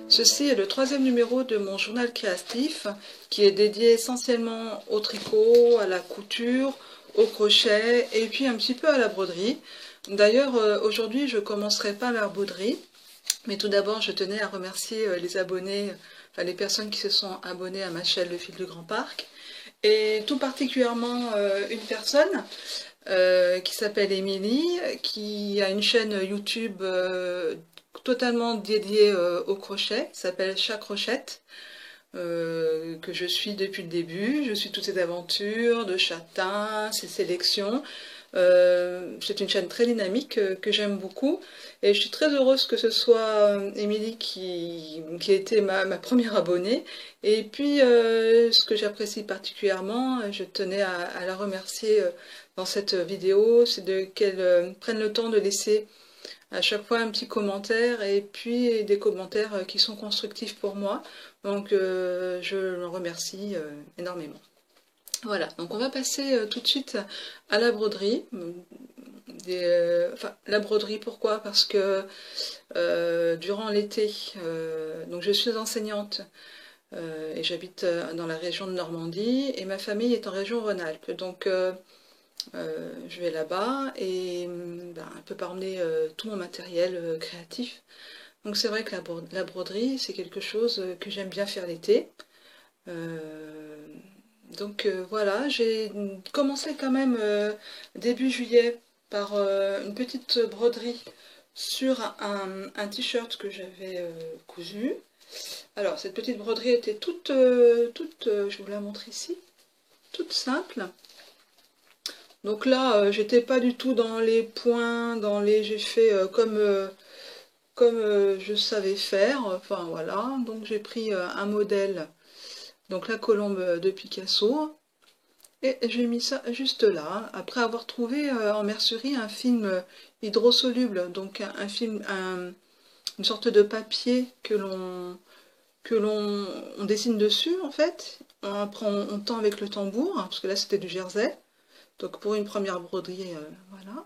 Ceci est le troisième numéro de mon journal créatif qui est dédié essentiellement au tricot, à la couture, au crochet et puis un petit peu à la broderie. D'ailleurs, aujourd'hui, je commencerai pas la broderie, mais tout d'abord, je tenais à remercier les abonnés, enfin les personnes qui se sont abonnées à ma chaîne Le Fil du Grand Parc, et tout particulièrement une personne qui s'appelle Émilie, qui a une chaîne YouTube totalement dédiée au crochet, qui s'appelle Chat Crochette, que je suis depuis le début. Je suis toutes ses aventures de châtain, ses sélections. C'est une chaîne très dynamique que j'aime beaucoup et je suis très heureuse que ce soit Émilie qui a été ma première abonnée. Et puis ce que j'apprécie particulièrement, je tenais à la remercier dans cette vidéo, c'est qu'elle prenne le temps de laisser à chaque fois un petit commentaire et puis des commentaires qui sont constructifs pour moi. Donc je le remercie énormément. Voilà, donc on va passer tout de suite à la broderie. Enfin, la broderie, pourquoi? Parce que durant l'été, donc je suis enseignante et j'habite dans la région de Normandie et ma famille est en région Rhône-Alpes. Donc je vais là-bas et ben, je ne peux pas emmener tout mon matériel créatif. Donc c'est vrai que la broderie, c'est quelque chose que j'aime bien faire l'été. Donc voilà, j'ai commencé quand même début juillet par une petite broderie sur un t-shirt que j'avais cousu. Alors cette petite broderie était toute, je vous la montre ici, toute simple. Donc là, j'étais pas du tout dans les points, j'ai fait comme je savais faire, enfin voilà. Donc j'ai pris un modèle, donc la colombe de Picasso, et j'ai mis ça juste là, après avoir trouvé en mercerie un film hydrosoluble, donc une sorte de papier que l'on dessine dessus en fait. Après on tend avec le tambour, hein, parce que là c'était du jersey. Donc pour une première broderie, voilà.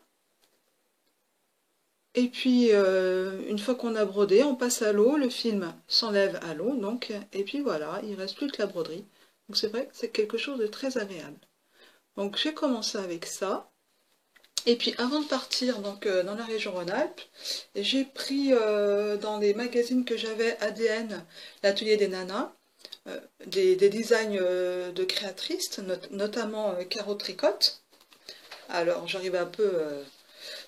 Et puis une fois qu'on a brodé, on passe à l'eau, le film s'enlève à l'eau, donc, et puis voilà, il ne reste plus que la broderie. Donc c'est vrai que c'est quelque chose de très agréable. Donc j'ai commencé avec ça. Et puis avant de partir donc, dans la région Rhône-Alpes, j'ai pris dans les magazines que j'avais ADN, l'atelier des nanas, des designs de créatrices, notamment Caro Tricotte. Alors j'arrive un peu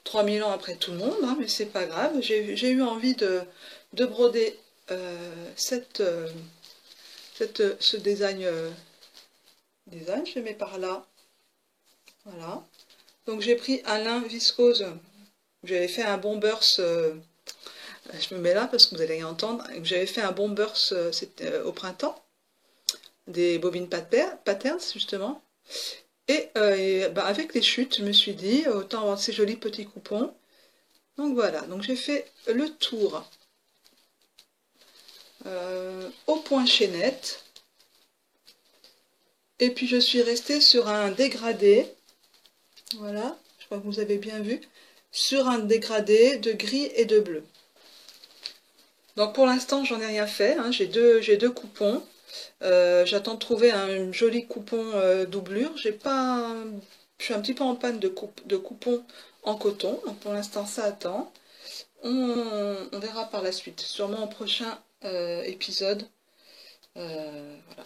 3000 ans après tout le monde, hein, mais c'est pas grave. J'ai eu envie de broder ce design, je le mets par là. Voilà. Donc j'ai pris un lin viscose. J'avais fait un bombers, je me mets là parce que vous allez entendre. J'avais fait un bombers au printemps, des bobines patterns justement. Et bah, avec les chutes, je me suis dit, autant avoir ces jolis petits coupons. Donc voilà, donc j'ai fait le tour au point chaînette. Et puis je suis restée sur un dégradé. Voilà, je crois que vous avez bien vu. Sur un dégradé de gris et de bleu. Donc pour l'instant, j'en ai rien fait. Hein, j'ai deux coupons. J'attends de trouver un joli coupon doublure. Je suis un petit peu en panne de coupons en coton, donc pour l'instant ça attend. On verra par la suite, sûrement au prochain épisode. Voilà.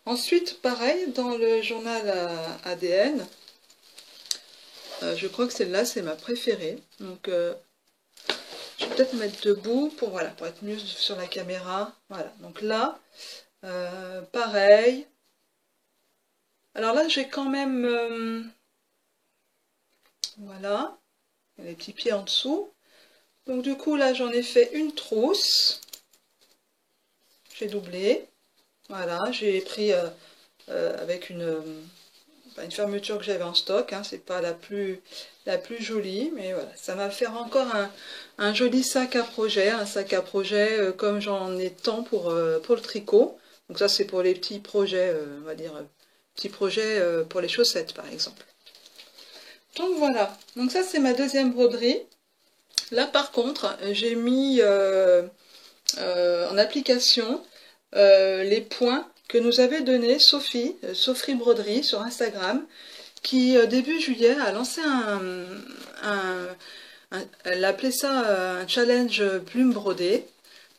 Ensuite, pareil, dans le journal ADN, je crois que celle-là c'est ma préférée. Donc je vais peut-être me mettre debout pour être mieux sur la caméra. Voilà, donc là. Pareil. Alors là, j'ai quand même... voilà. Les petits pieds en dessous. Donc du coup, là, j'en ai fait une trousse. J'ai doublé. Voilà, j'ai pris avec une fermeture que j'avais en stock. Hein, c'est pas la plus jolie, mais voilà. Ça va faire encore un joli sac à projet. Un sac à projet comme j'en ai tant pour le tricot. Donc ça c'est pour les petits projets, on va dire, petits projets pour les chaussettes par exemple. Donc voilà, donc ça c'est ma deuxième broderie. Là par contre, j'ai mis en application les points que nous avait donné Sophie Broderie sur Instagram, qui début juillet a lancé elle appelait ça un challenge plume brodée.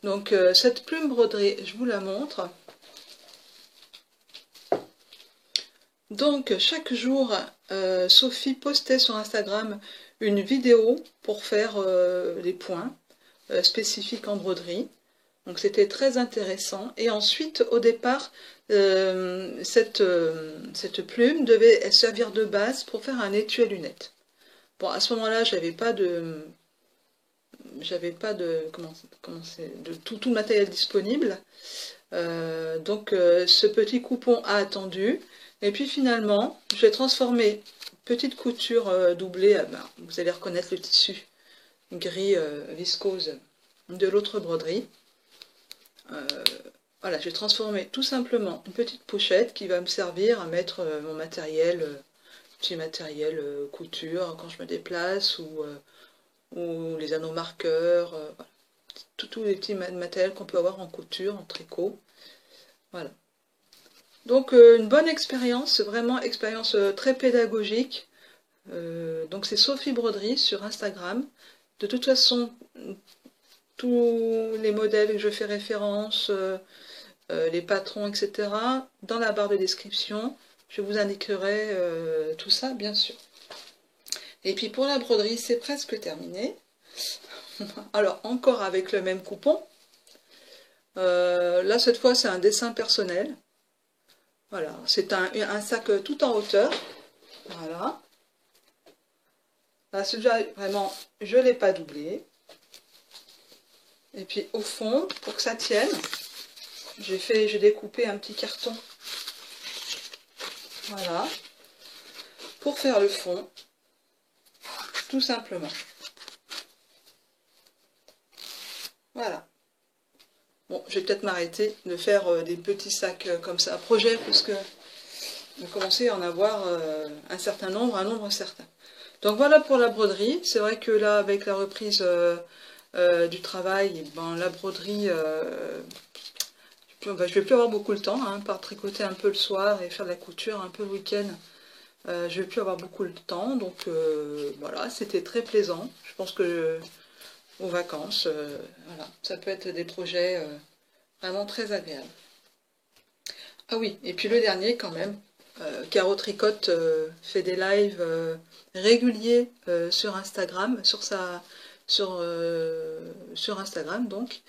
Donc cette plume broderie, je vous la montre. Donc chaque jour, Sophie postait sur Instagram une vidéo pour faire les points spécifiques en broderie. Donc c'était très intéressant. Et ensuite, au départ, cette plume devait servir de base pour faire un étui à lunettes. Bon, à ce moment-là, j'avais pas de tout le matériel disponible. Donc ce petit coupon a attendu. Et puis finalement, je l'ai transformé petite couture doublée. Vous allez reconnaître le tissu gris viscose de l'autre broderie. Voilà, j'ai transformé tout simplement une petite pochette qui va me servir à mettre mon matériel, petit matériel couture quand je me déplace, ou les anneaux marqueurs, voilà. Tous les petits matériels qu'on peut avoir en couture, en tricot. Voilà. Donc une bonne expérience, vraiment expérience très pédagogique. Donc c'est Sophie Broderie sur Instagram. De toute façon, tous les modèles que je fais référence, les patrons, etc., dans la barre de description, je vous indiquerai tout ça, bien sûr. Et puis pour la broderie, c'est presque terminé. Alors, encore avec le même coupon. Là, cette fois, c'est un dessin personnel. Voilà, c'est un sac tout en hauteur. Voilà. Là, celui-là, vraiment, je ne l'ai pas doublé. Et puis, au fond, pour que ça tienne, j'ai découpé un petit carton. Voilà. Pour faire le fond, tout simplement. Voilà. Bon, je vais peut-être m'arrêter de faire des petits sacs comme ça à projet, parce que je vais commencer à en avoir un certain nombre, un nombre certain. Donc voilà pour la broderie. C'est vrai que là, avec la reprise du travail, ben, la broderie, je vais plus avoir beaucoup le temps, hein, par tricoter un peu le soir et faire de la couture un peu le week-end. Je vais plus avoir beaucoup le temps, donc voilà, c'était très plaisant. Je pense que aux vacances, voilà, ça peut être des projets vraiment très agréables. Ah oui, et puis le dernier quand même, Caro Tricotte fait des lives réguliers sur Instagram, sur Instagram donc,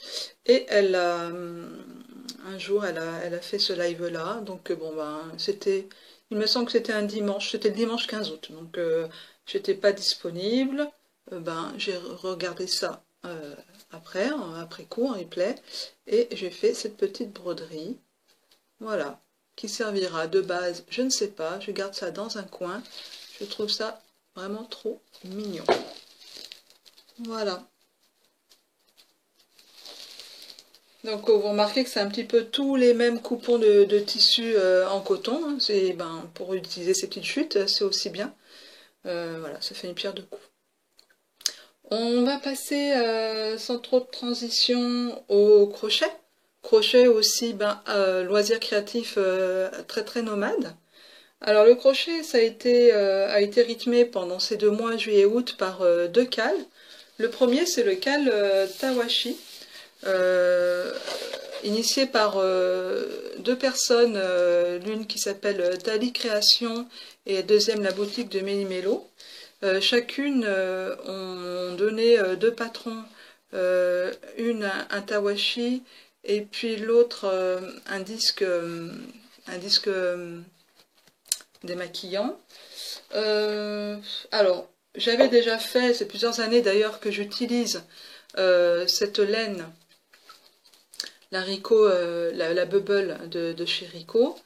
et elle a un jour elle a fait ce live là, donc bon ben c'était, il me semble que c'était un dimanche, c'était le dimanche 15 août, donc j'étais pas disponible. Ben j'ai regardé ça après coup en replay, et j'ai fait cette petite broderie, voilà, qui servira de base, je ne sais pas, je garde ça dans un coin, je trouve ça vraiment trop mignon. Voilà. Donc vous remarquez que c'est un petit peu tous les mêmes coupons de tissu en coton, hein. C'est ben, pour utiliser ces petites chutes, c'est aussi bien. Voilà, ça fait une pierre de coups. On va passer sans trop de transition au crochet. Crochet aussi, ben, loisir créatif très très nomade. Alors le crochet, ça a été rythmé pendant ces 2 mois, juillet-août, par 2 cales. Le premier, c'est le cal Tawashi, initié par 2 personnes, l'une qui s'appelle Tali Création et la deuxième la boutique de Méli-Mélo. Chacune ont donné 2 patrons, une un Tawashi et puis l'autre un disque démaquillant. Alors j'avais déjà fait, c'est plusieurs années d'ailleurs que j'utilise cette laine, la Rico, la Bubble de chez Rico.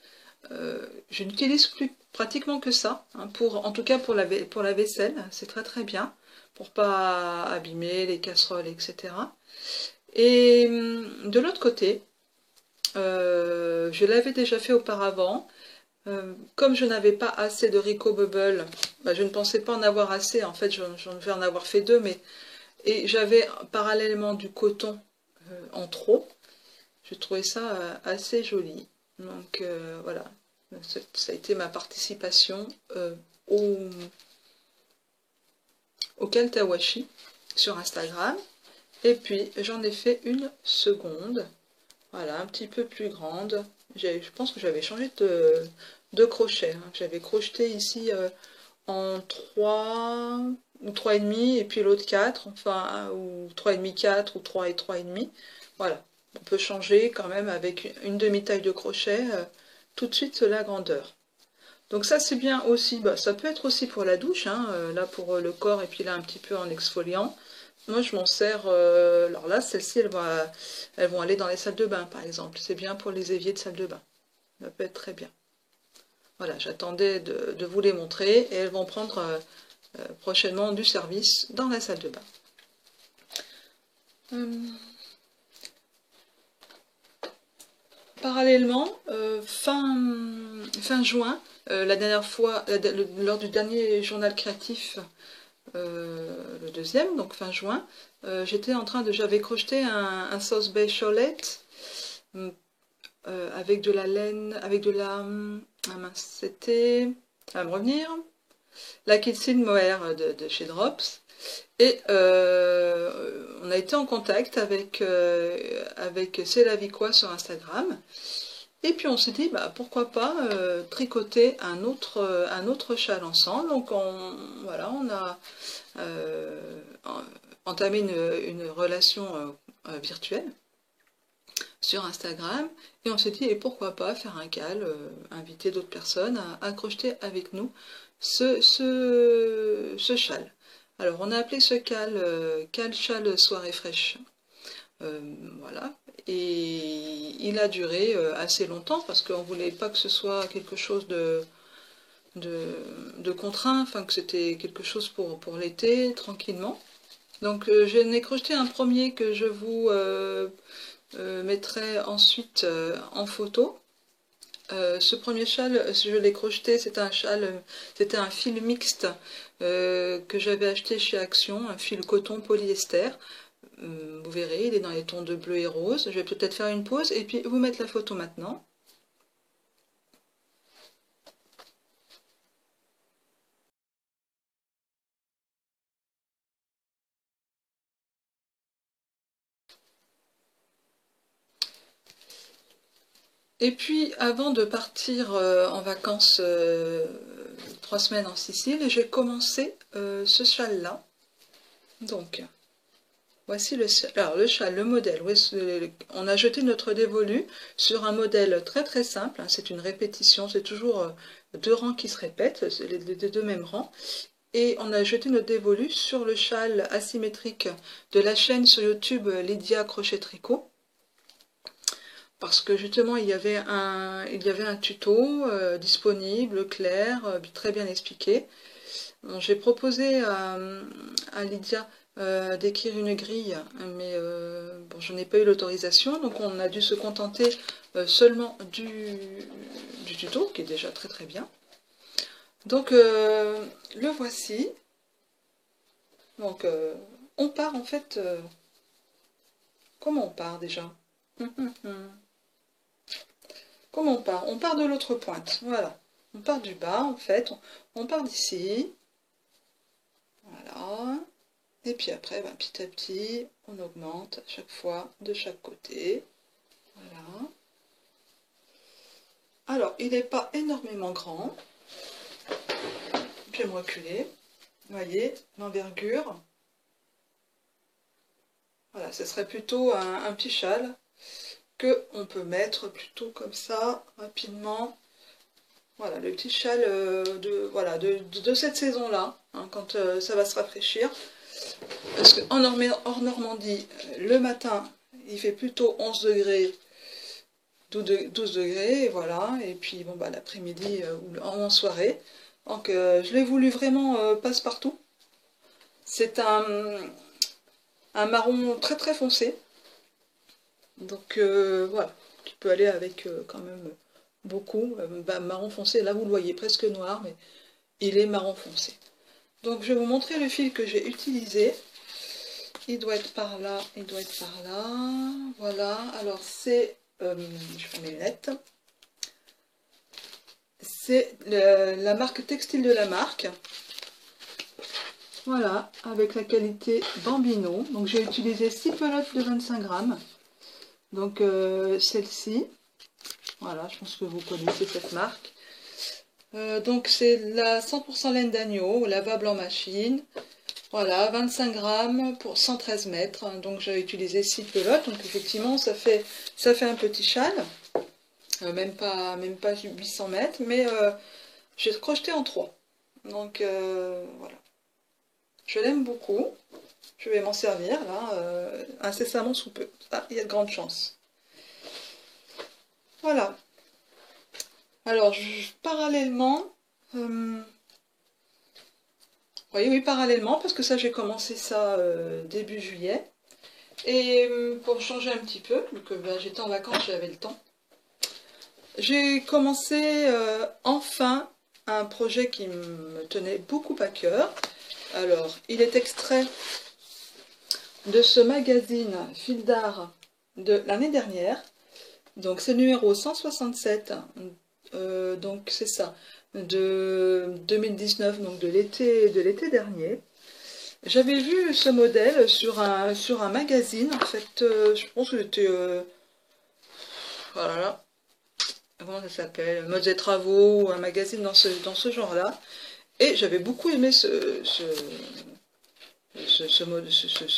Je n'utilise plus pratiquement que ça, hein, en tout cas pour la vaisselle, c'est très très bien, pour pas abîmer les casseroles, etc. Et de l'autre côté, je l'avais déjà fait auparavant, comme je n'avais pas assez de Rico Bubble, bah, je ne pensais pas en avoir assez, en fait j'en vais en avoir fait 2, et j'avais parallèlement du coton en trop. J'ai trouvé ça assez joli. Donc voilà, ça a été ma participation au Kaltawashi sur Instagram. Et puis j'en ai fait une seconde, voilà, un petit peu plus grande. Je pense que j'avais changé de crochet, hein. J'avais crocheté ici en 3 ou 3,5 et puis l'autre 4, enfin, ou 3,5, 4 ou 3 et 3,5. Voilà, on peut changer quand même avec une demi-taille de crochet tout de suite la grandeur. Donc ça c'est bien aussi, bah, ça peut être aussi pour la douche, hein, là pour le corps et puis là un petit peu en exfoliant. Moi je m'en sers, alors là celles-ci elles vont aller dans les salles de bain par exemple, c'est bien pour les éviers de salle de bain, ça peut être très bien. Voilà, j'attendais de vous les montrer et elles vont prendre prochainement du service dans la salle de bain. Parallèlement, fin juin, la dernière fois, lors du dernier journal créatif, le deuxième, donc fin juin, j'étais en train j'avais crocheté un sauce beige cholette avec de la laine, avec de la, ah mince, c'était, ça va me revenir, la Kitsin Mohair de chez Drops. Et on a été en contact avec C'est la vie quoi sur Instagram. Et puis on s'est dit, bah, pourquoi pas tricoter un autre châle ensemble. Donc voilà, on a entamé une relation virtuelle sur Instagram. Et on s'est dit, et pourquoi pas faire un cal, inviter d'autres personnes à crocheter avec nous ce châle. Alors on a appelé ce cal châle soirée fraîche. Voilà, et il a duré assez longtemps parce qu'on ne voulait pas que ce soit quelque chose de contraint, enfin que c'était quelque chose pour l'été, tranquillement. Donc je n'ai crocheté un premier que je vous mettrai ensuite en photo. Ce premier châle, je l'ai crocheté, c'était un fil mixte que j'avais acheté chez Action, un fil coton polyester. Vous verrez, il est dans les tons de bleu et rose. Je vais peut-être faire une pause et puis vous mettre la photo maintenant. Et puis, avant de partir en vacances 3 semaines en Sicile, j'ai commencé ce châle-là. Donc, voici le châle, le modèle. On a jeté notre dévolu sur un modèle très très simple. Hein, c'est une répétition, c'est toujours 2 rangs qui se répètent, les 2 mêmes rangs. Et on a jeté notre dévolu sur le châle asymétrique de la chaîne sur YouTube Lydia Crochet Tricot. Parce que justement il y avait un tuto disponible, clair, très bien expliqué. Bon, j'ai proposé à Lydia d'écrire une grille, mais bon, je n'ai pas eu l'autorisation, donc on a dû se contenter seulement du tuto, qui est déjà très très bien. Donc le voici. Donc on part en fait... comment on part déjà? Comment on part? On part de l'autre pointe, voilà. On part du bas, en fait, on part d'ici. Voilà. Et puis après, ben, petit à petit, on augmente à chaque fois de chaque côté. Voilà. Alors, il n'est pas énormément grand. Je vais me reculer. Vous voyez, l'envergure. Voilà, ce serait plutôt un petit châle que on peut mettre plutôt comme ça, rapidement. Voilà, le petit châle de cette saison-là, hein, quand ça va se rafraîchir. Parce qu'en Normandie, le matin, il fait plutôt 11 degrés, 12 degrés, et voilà. Et puis, bon, bah, l'après-midi ou en soirée. Donc, je l'ai voulu vraiment passe-partout. C'est un marron très très foncé. Donc, voilà, qui peut aller avec quand même beaucoup. Marron foncé, là vous le voyez presque noir, mais il est marron foncé. Donc je vais vous montrer le fil que j'ai utilisé. il doit être par là, il doit être par là. Voilà, alors c'est, je prends mes lunettes. C'est la marque textile de la marque. Voilà, avec la qualité Bambino. Donc j'ai utilisé 6 pelotes de 25 grammes. Donc celle-ci. Voilà, je pense que vous connaissez cette marque. Donc c'est la 100% laine d'agneau, lavable en machine. Voilà, 25 grammes pour 113 mètres. Donc j'ai utilisé 6 pelotes. Donc effectivement ça fait un petit châle. Même pas 800 mètres. Mais j'ai crocheté en 3. Donc voilà. Je l'aime beaucoup. Je vais m'en servir là, incessamment sous peu. Ah, il y a de grandes chances. Voilà. Alors, parallèlement, oui, parallèlement, parce que ça, j'ai commencé ça début juillet. Et pour changer un petit peu, vu que ben, j'étais en vacances, j'avais le temps, j'ai commencé enfin un projet qui me tenait beaucoup à cœur. Alors, il est extrait de ce magazine Fil d'art de l'année dernière. Donc c'est le numéro 167, donc c'est ça, de 2019, donc de l'été dernier. J'avais vu ce modèle sur un magazine, en fait, je pense que c'était, voilà, comment ça s'appelle, Modes et Travaux, ou un magazine dans ce genre-là. Et j'avais beaucoup aimé ce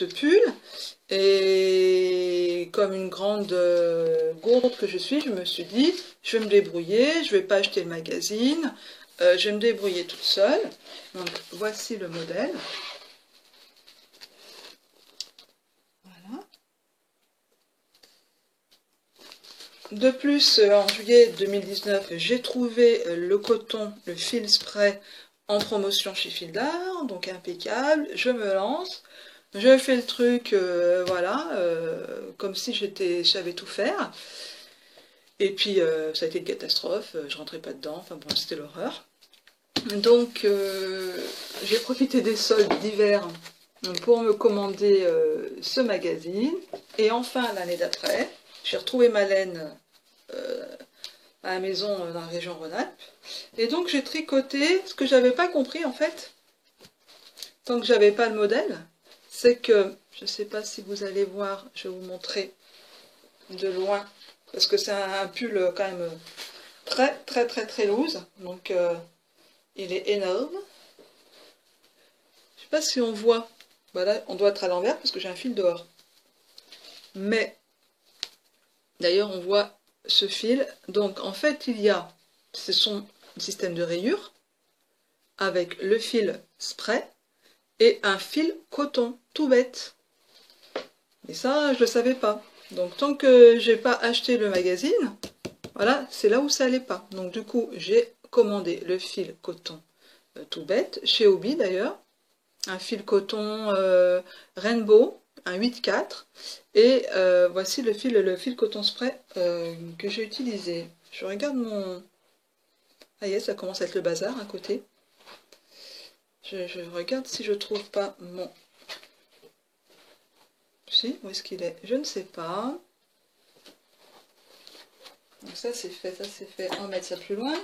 pull, et comme une grande gourde que je suis, je me suis dit, je vais me débrouiller, je vais pas acheter le magazine, je vais me débrouiller toute seule. Donc voici le modèle. Voilà. De plus, en juillet 2019, j'ai trouvé le coton, le fil spray en promotion chez Fil d'art, donc impeccable. Je me lance. Je fais le truc, voilà, comme si je savais tout faire. Et puis, ça a été une catastrophe, je rentrais pas dedans, enfin bon, c'était l'horreur. Donc, j'ai profité des soldes d'hiver pour me commander ce magazine. Et enfin, l'année d'après, j'ai retrouvé ma laine à la maison dans la région Rhône-Alpes. Et donc, j'ai tricoté ce que j'avais pas compris, en fait, tant que j'avais pas le modèle. C'est que, je ne sais pas si vous allez voir, je vais vous montrer de loin, parce que c'est un pull quand même très loose, donc il est énorme. Je ne sais pas si on voit, voilà, on doit être à l'envers parce que j'ai un fil dehors. Mais, d'ailleurs on voit ce fil, donc en fait ce sont un système de rayures, avec le fil spray, et un fil coton, tout bête. Et ça, je ne le savais pas. Donc tant que j'ai pas acheté le magazine, voilà, c'est là où ça allait pas. Donc du coup, j'ai commandé le fil coton tout bête, chez Hobby d'ailleurs, un fil coton Rainbow, un 8,4, et voici le fil coton spray que j'ai utilisé. Je regarde mon... Ah yes, ça commence à être le bazar à côté. Je regarde si je trouve pas mon... Si, où est-ce qu'il est? Je ne sais pas. Donc ça c'est fait, on va mettre ça plus loin.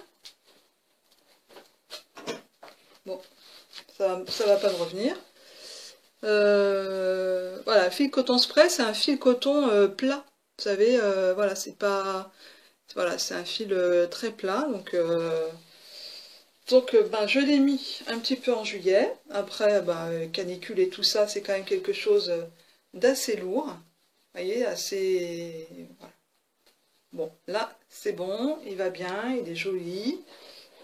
Bon, ça va pas me revenir. Voilà, fil coton spray, c'est un fil coton plat. Vous savez, voilà, c'est pas... Voilà, c'est un fil très plat, donc ben, je l'ai mis un petit peu en juillet. Après, ben, canicule et tout ça, c'est quand même quelque chose d'assez lourd. Vous voyez, assez... Voilà. Bon, là, c'est bon, il va bien, il est joli.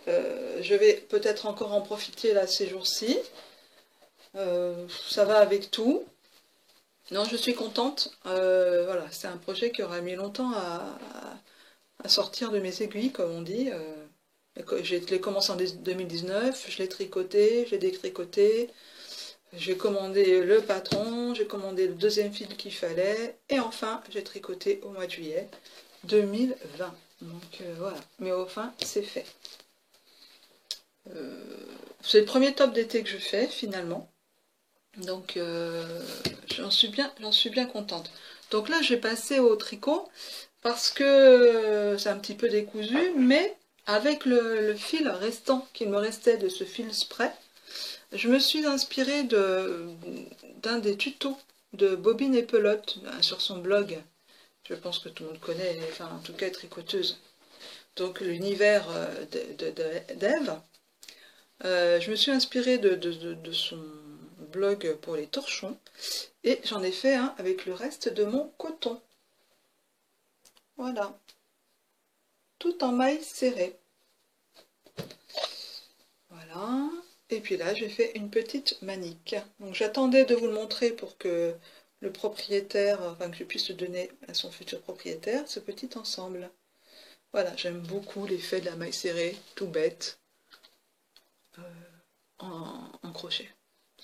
Je vais peut-être encore en profiter là ces jours-ci. Ça va avec tout. Non, je suis contente. Voilà, c'est un projet qui aura mis longtemps à sortir de mes aiguilles, comme on dit. Je l'ai commencé en 2019, je l'ai tricoté, je l'ai détricoté, j'ai commandé le patron, j'ai commandé le deuxième fil qu'il fallait, et enfin, j'ai tricoté au mois de juillet 2020. Donc voilà, mais enfin, c'est fait. C'est le premier top d'été que je fais, finalement. Donc j'en suis bien contente. Donc là j'ai passé au tricot parce que c'est un petit peu décousu, mais avec le fil restant qu'il me restait de ce fil spray, je me suis inspirée d'un des tutos de Bobine et Pelote sur son blog. Je pense que tout le monde connaît, enfin en tout cas tricoteuse. Donc l'univers d'Ève. Je me suis inspirée de son blog pour les torchons et j'en ai fait un avec le reste de mon coton. Voilà, tout en maille serrée. Voilà, et puis là j'ai fait une petite manique. Donc j'attendais de vous le montrer pour que le propriétaire, enfin que je puisse le donner à son futur propriétaire, ce petit ensemble. Voilà, j'aime beaucoup l'effet de la maille serrée, tout bête, en crochet.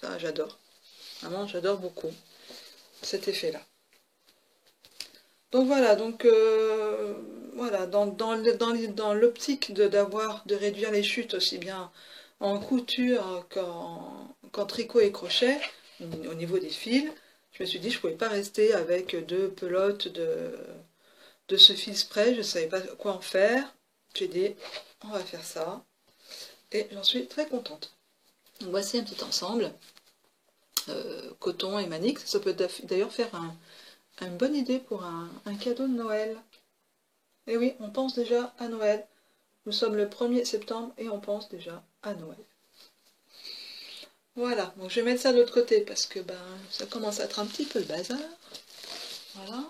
Ça j'adore. Vraiment, j'adore beaucoup cet effet-là. Donc voilà, voilà, dans l'optique de réduire les chutes aussi bien en couture qu'en tricot et crochet, au niveau des fils, je me suis dit que je ne pouvais pas rester avec deux pelotes de ce fil spray, je ne savais pas quoi en faire. J'ai dit, on va faire ça, et j'en suis très contente. Donc voici un petit ensemble. Coton et manique, ça peut d'ailleurs faire une bonne idée pour un cadeau de Noël. Et oui, on pense déjà à Noël. Nous sommes le 1er septembre et on pense déjà à Noël. Voilà, donc je vais mettre ça de l'autre côté parce que ça commence à être un petit peu le bazar. Voilà,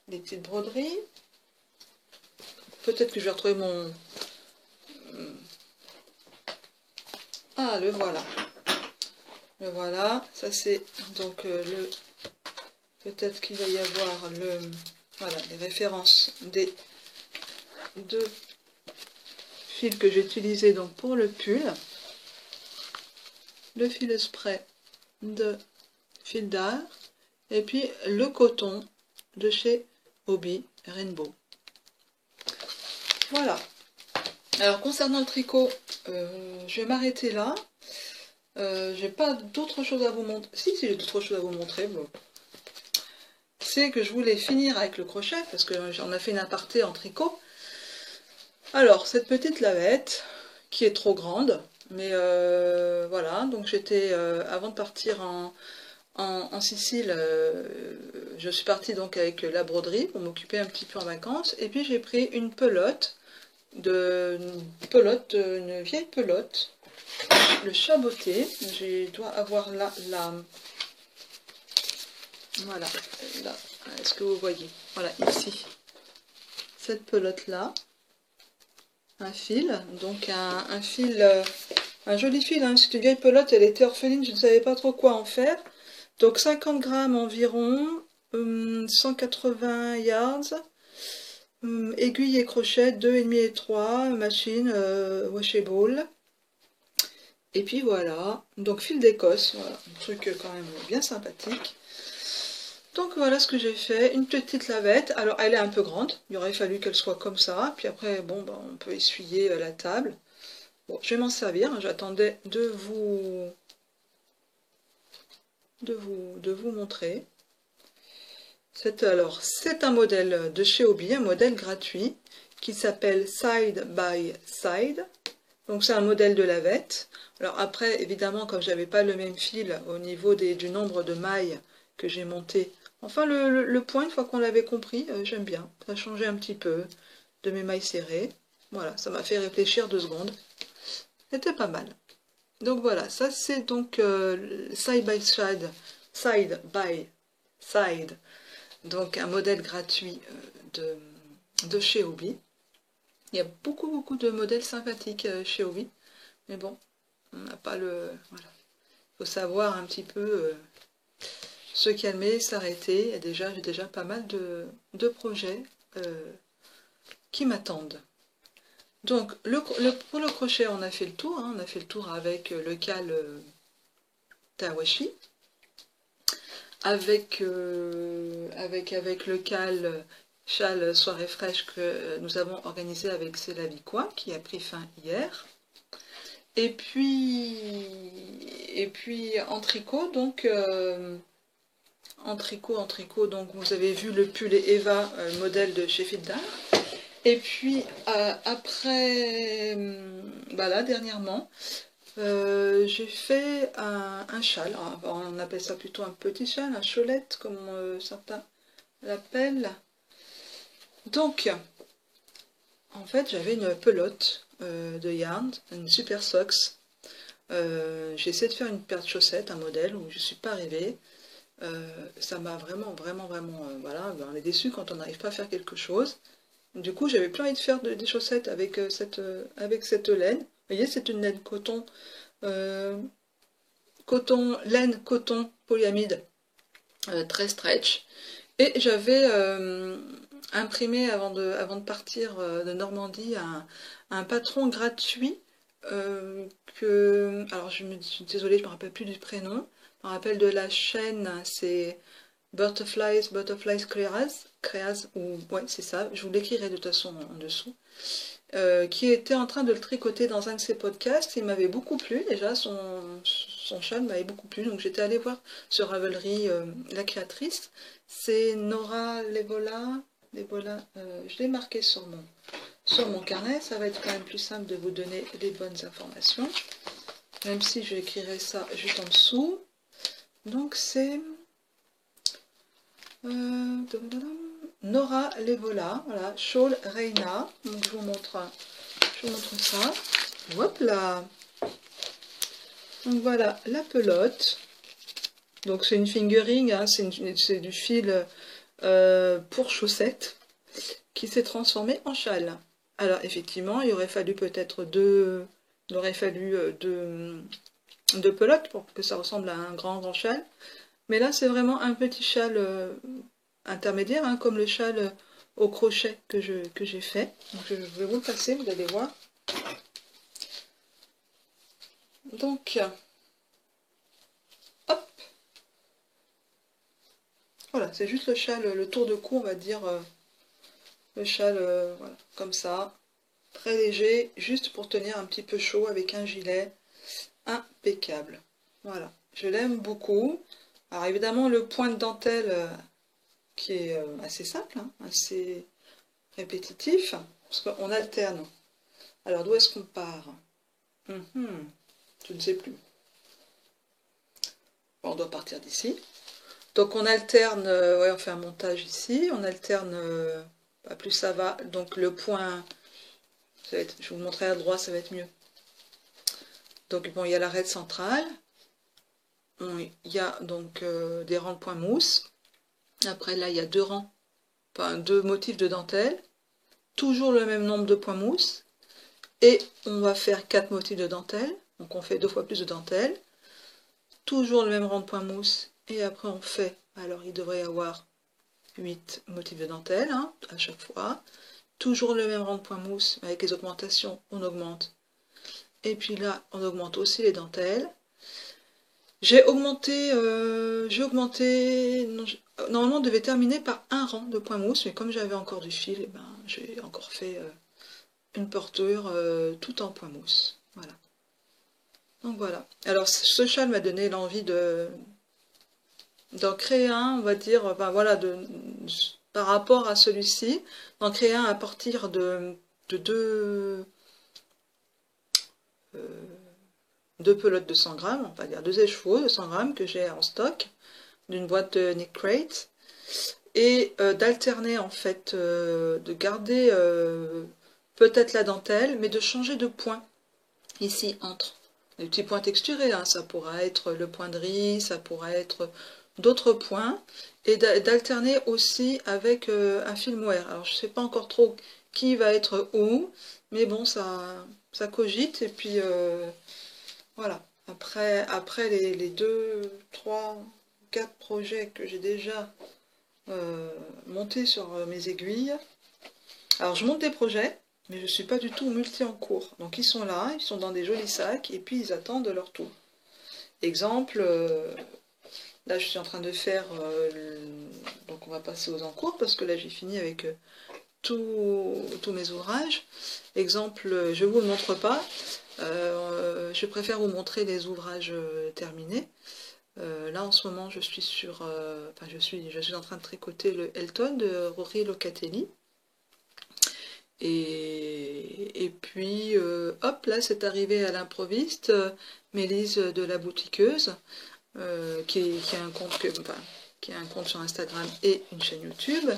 des petites broderies. Peut-être que je vais retrouver mon... Ah, le voilà. Le voilà, ça c'est donc le... Peut-être qu'il va y avoir voilà, les références des deux fils que j'ai utilisés donc pour le pull. Le fil spray de Fil d'Art et puis le coton de chez Hobby Rainbow. Voilà. Alors concernant le tricot, je vais m'arrêter là. J'ai pas d'autre chose à vous montrer. Si j'ai d'autres choses à vous montrer. Bon. C'est que je voulais finir avec le crochet parce que j'en ai fait une aparté en tricot. Alors cette petite lavette qui est trop grande, mais voilà. Donc j'étais avant de partir en Sicile, je suis partie donc avec la broderie pour m'occuper un petit peu en vacances. Et puis j'ai pris une pelote, une vieille pelote, le chaboté. Je dois avoir là, voilà, là, est-ce que vous voyez? Voilà, ici, cette pelote-là, un fil, donc un fil, un joli fil, hein. C'est une vieille pelote, elle était orpheline, je ne savais pas trop quoi en faire. Donc 50 grammes environ, 180 yards, aiguille et crochet 2,5 et 3, machine washable. Et puis voilà, donc fil d'Écosse, voilà, un truc quand même bien sympathique. Donc voilà ce que j'ai fait, une petite lavette. Alors elle est un peu grande, il aurait fallu qu'elle soit comme ça, puis après bon on peut essuyer la table. Bon, je vais m'en servir, hein. J'attendais de vous montrer. C'est un modèle de chez Hobby, un modèle gratuit qui s'appelle Side by Side. Donc c'est un modèle de lavette. Alors après, évidemment, comme j'avais pas le même fil au niveau du nombre de mailles que j'ai monté, enfin le point, une fois qu'on l'avait compris, j'aime bien. Ça a changé un petit peu de mes mailles serrées. Voilà, ça m'a fait réfléchir 2 secondes. C'était pas mal. Donc voilà, ça c'est donc side by side, donc un modèle gratuit de chez Hobby. Il y a beaucoup de modèles sympathiques chez Hobby, mais bon, on n'a pas le... Voilà. Il faut savoir un petit peu se calmer, s'arrêter. J'ai déjà pas mal de projets qui m'attendent. Donc, pour le crochet, on a fait le tour, hein. On a fait le tour avec le cal Tawashi, avec le cal châle soirée fraîche que nous avons organisé avec Céla Vicoi, qui a pris fin hier. Et puis en tricot, donc donc vous avez vu le pull Eva, modèle de chez Fildar. Et puis après, là dernièrement, j'ai fait un châle. Alors, on appelle ça plutôt un petit châle, un cholette comme certains l'appellent. Donc, en fait, j'avais une pelote de yarn, une super socks. J'ai essayé de faire une paire de chaussettes, un modèle où je ne suis pas arrivée. Ça m'a vraiment, voilà, on est déçu quand on n'arrive pas à faire quelque chose. Du coup, j'avais plus envie de faire des chaussettes avec cette laine. Vous voyez, c'est une laine coton, coton polyamide, très stretch. Et j'avais imprimé avant de partir de Normandie un patron gratuit alors je suis désolée, je me rappelle plus du prénom. Je me rappelle de la chaîne, c'est Butterflies Creas, ou ouais c'est ça, je vous l'écrirai de toute façon en dessous. Qui était en train de le tricoter dans un de ses podcasts. Il m'avait beaucoup plu, déjà son châle m'avait beaucoup plu, donc j'étais allée voir sur Ravelry la créatrice. C'est Nora Levola, je l'ai marqué sur mon carnet, ça va être quand même plus simple de vous donner les bonnes informations, même si je écrirai ça juste en dessous. Donc c'est Nora Levola, voilà, Shawl Reina. Donc je vous montre ça. Hop là. Donc voilà la pelote. Donc c'est une fingering, hein, c'est du fil pour chaussettes qui s'est transformé en châle. Alors effectivement, il aurait fallu peut-être deux pelotes pour que ça ressemble à un grand châle. Mais là, c'est vraiment un petit châle intermédiaire, hein, comme le châle au crochet que j'ai fait. Donc je vais vous le passer, vous allez voir. Donc, hop. Voilà, c'est juste le châle, le tour de cou, on va dire, le châle, voilà, comme ça. Très léger, juste pour tenir un petit peu chaud avec un gilet impeccable. Voilà, je l'aime beaucoup. Alors évidemment, le point de dentelle qui est assez simple, hein, assez répétitif, parce qu'on alterne. Alors d'où est-ce qu'on part? Je ne sais plus. Bon, on doit partir d'ici. Donc on alterne, ouais, on fait un montage ici, on alterne, plus ça va, donc le point, je vous montrerai à droite, ça va être mieux. Donc bon, il y a l'arête centrale, il y a donc des rangs de points mousse. Après là, il y a deux motifs de dentelle, toujours le même nombre de points mousse, et on va faire 4 motifs de dentelle, donc on fait 2 fois plus de dentelle, toujours le même rang de points mousse, et après on fait, alors il devrait y avoir 8 motifs de dentelle, hein, à chaque fois, toujours le même rang de points mousse, avec les augmentations, on augmente, et puis là, on augmente aussi les dentelles. J'ai augmenté, normalement on devait terminer par un rang de points mousse, mais comme j'avais encore du fil, eh ben, j'ai encore fait une porteur tout en points mousse. Voilà. Donc voilà. Alors ce châle m'a donné l'envie d'en créer un, on va dire, ben voilà, par rapport à celui-ci, d'en créer un à partir de deux pelotes de 100 grammes, on va dire 2 écheveaux de 100 grammes que j'ai en stock, d'une boîte de Knit Crate, et d'alterner en fait, de garder peut-être la dentelle, mais de changer de point ici entre. Des petits points texturés, hein, ça pourra être le point de riz, ça pourra être d'autres points, et d'alterner aussi avec un fil mohair. Alors je ne sais pas encore trop qui va être où, mais bon, ça cogite, et puis voilà. Après les 2, 3, 4 projets que j'ai déjà montés sur mes aiguilles, alors je monte des projets, mais je ne suis pas du tout multi en cours. Donc ils sont là, ils sont dans des jolis sacs, et puis ils attendent leur tour. Exemple, là je suis en train de faire, donc on va passer aux encours, parce que là j'ai fini avec tous mes ouvrages. Exemple, je ne vous le montre pas, je préfère vous montrer les ouvrages terminés. Là en ce moment je suis sur, je suis en train de tricoter le Elton de Rory Locatelli. Et puis hop, là c'est arrivé à l'improviste, Mélise de la boutiqueuse, qui a un compte qui a un compte sur Instagram et une chaîne YouTube,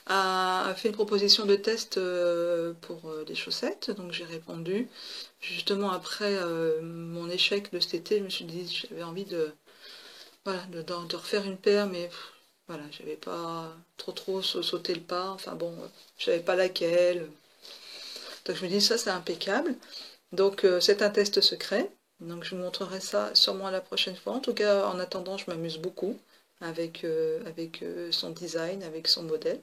a fait une proposition de test pour des chaussettes, donc j'ai répondu. Justement après mon échec de cet été, je me suis dit j'avais envie voilà, de refaire une paire, mais voilà, j'avais pas trop sauté le pas, enfin bon, je savais pas laquelle. Donc je me dis ça c'est impeccable. Donc c'est un test secret, donc je vous montrerai ça sûrement la prochaine fois. En tout cas, en attendant, je m'amuse beaucoup avec son design, avec son modèle.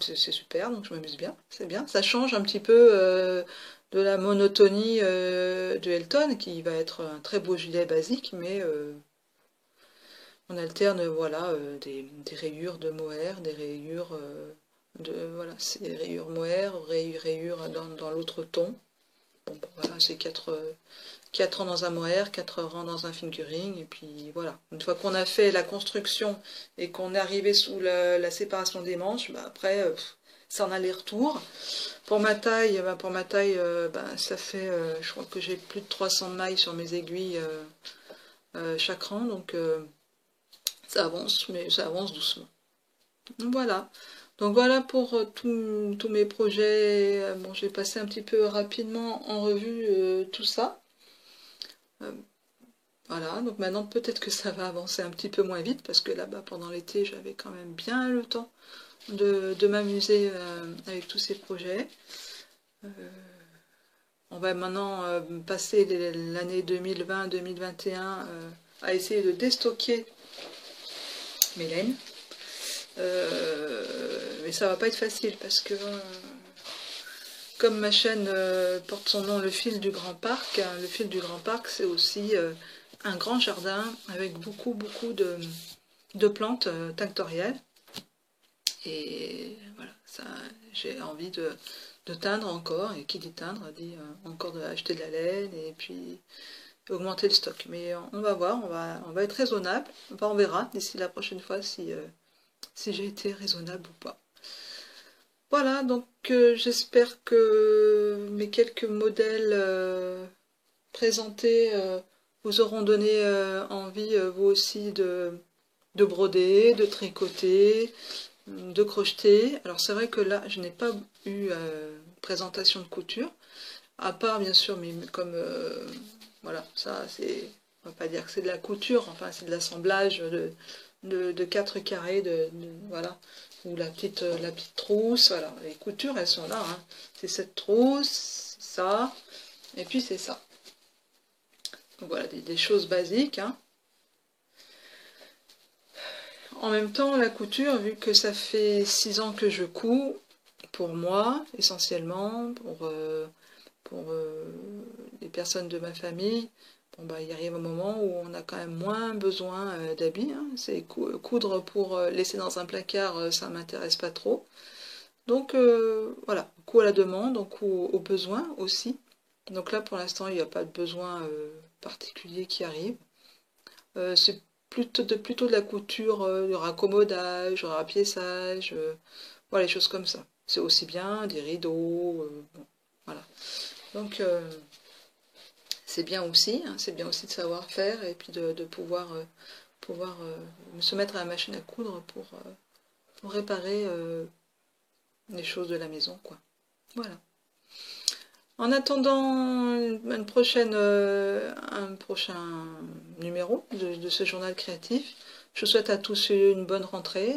C'est super, donc je m'amuse bien, c'est bien. Ça change un petit peu de la monotonie de Elton, qui va être un très beau gilet basique, mais on alterne voilà, des rayures de mohair, des rayures voilà, c'est des rayures mohair, rayures dans l'autre ton. Bon, voilà, c'est 4 rangs dans un mohair, 4 rangs dans un fingering, et puis voilà. Une fois qu'on a fait la construction et qu'on est arrivé sous la séparation des manches, bah après, c'est en aller-retour. Pour ma taille, ça fait, je crois que j'ai plus de 300 mailles sur mes aiguilles chaque rang, donc ça avance, mais ça avance doucement. Donc voilà. Donc voilà pour tous mes projets. Bon, j'ai passé un petit peu rapidement en revue tout ça. Voilà, donc maintenant peut-être que ça va avancer un petit peu moins vite, parce que là-bas pendant l'été j'avais quand même bien le temps de m'amuser avec tous ces projets. On va maintenant passer l'année 2020-2021 à essayer de déstocker mes laines. Mais ça va pas être facile parce que comme ma chaîne porte son nom, le fil du Grand Parc, hein, le fil du Grand Parc c'est aussi un grand jardin avec beaucoup de plantes tinctoriales. Et voilà, j'ai envie de teindre encore, et qui dit teindre dit encore acheter de la laine et puis augmenter le stock. Mais on va voir, on va être raisonnable, enfin, on verra d'ici la prochaine fois si j'ai été raisonnable ou pas. Voilà, donc j'espère que mes quelques modèles présentés vous auront donné envie, vous aussi, de broder, de tricoter, de crocheter. Alors c'est vrai que là, je n'ai pas eu présentation de couture, à part bien sûr, mais comme, voilà, ça c'est, on va pas dire que c'est de la couture, enfin c'est de l'assemblage de 4 carrés, voilà, ou la petite trousse, voilà, les coutures elles sont là, hein. C'est cette trousse, ça, et puis c'est ça. Donc voilà, des choses basiques, hein. En même temps, la couture, vu que ça fait 6 ans que je couds, pour moi, essentiellement, pour les personnes de ma famille, bon, bah, il arrive un moment où on a quand même moins besoin d'habits, hein. C'est coudre pour laisser dans un placard, ça ne m'intéresse pas trop. Donc voilà, coup à la demande, donc coup au besoin aussi. Donc là pour l'instant il n'y a pas de besoin particulier qui arrive. C'est plutôt de la couture, du raccommodage, du rapiessage, voilà, les choses comme ça. C'est aussi bien des rideaux, bon, voilà. Donc c'est bien aussi, hein, c'est bien aussi de savoir faire et puis de pouvoir se mettre à la machine à coudre pour réparer les choses de la maison, quoi. Voilà. En attendant un prochain numéro de ce journal créatif, je vous souhaite à tous une bonne rentrée,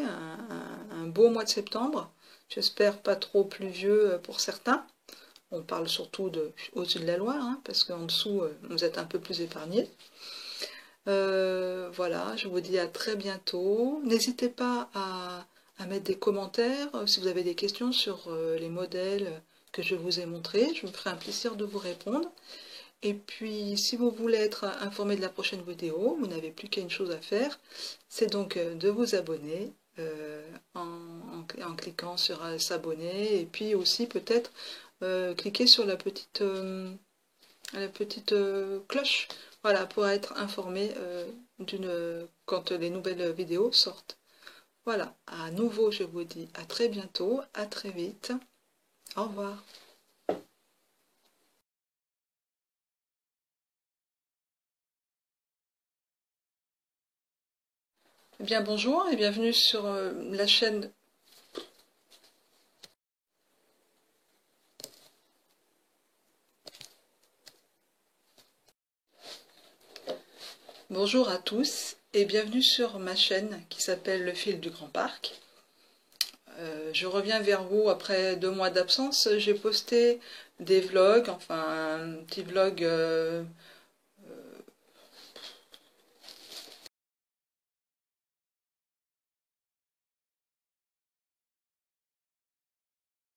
un beau mois de septembre. J'espère pas trop pluvieux pour certains. On parle surtout au-dessus de la Loire, hein, parce qu'en dessous, vous êtes un peu plus épargnés. Voilà, je vous dis à très bientôt. N'hésitez pas à mettre des commentaires si vous avez des questions sur les modèles que je vous ai montrés. Je me ferai un plaisir de vous répondre. Et puis, si vous voulez être informé de la prochaine vidéo, vous n'avez plus qu'une chose à faire, c'est donc de vous abonner en cliquant sur s'abonner, et puis aussi peut-être cliquer sur la petite cloche, voilà, pour être informé quand les nouvelles vidéos sortent. Voilà, à nouveau je vous dis à très bientôt, à très vite, au revoir. Eh bien bonjour et bienvenue sur la chaîne. Bonjour à tous et bienvenue sur ma chaîne qui s'appelle Le Fil du Grand Parc. Je reviens vers vous après 2 mois d'absence. J'ai posté des vlogs, enfin un petit vlog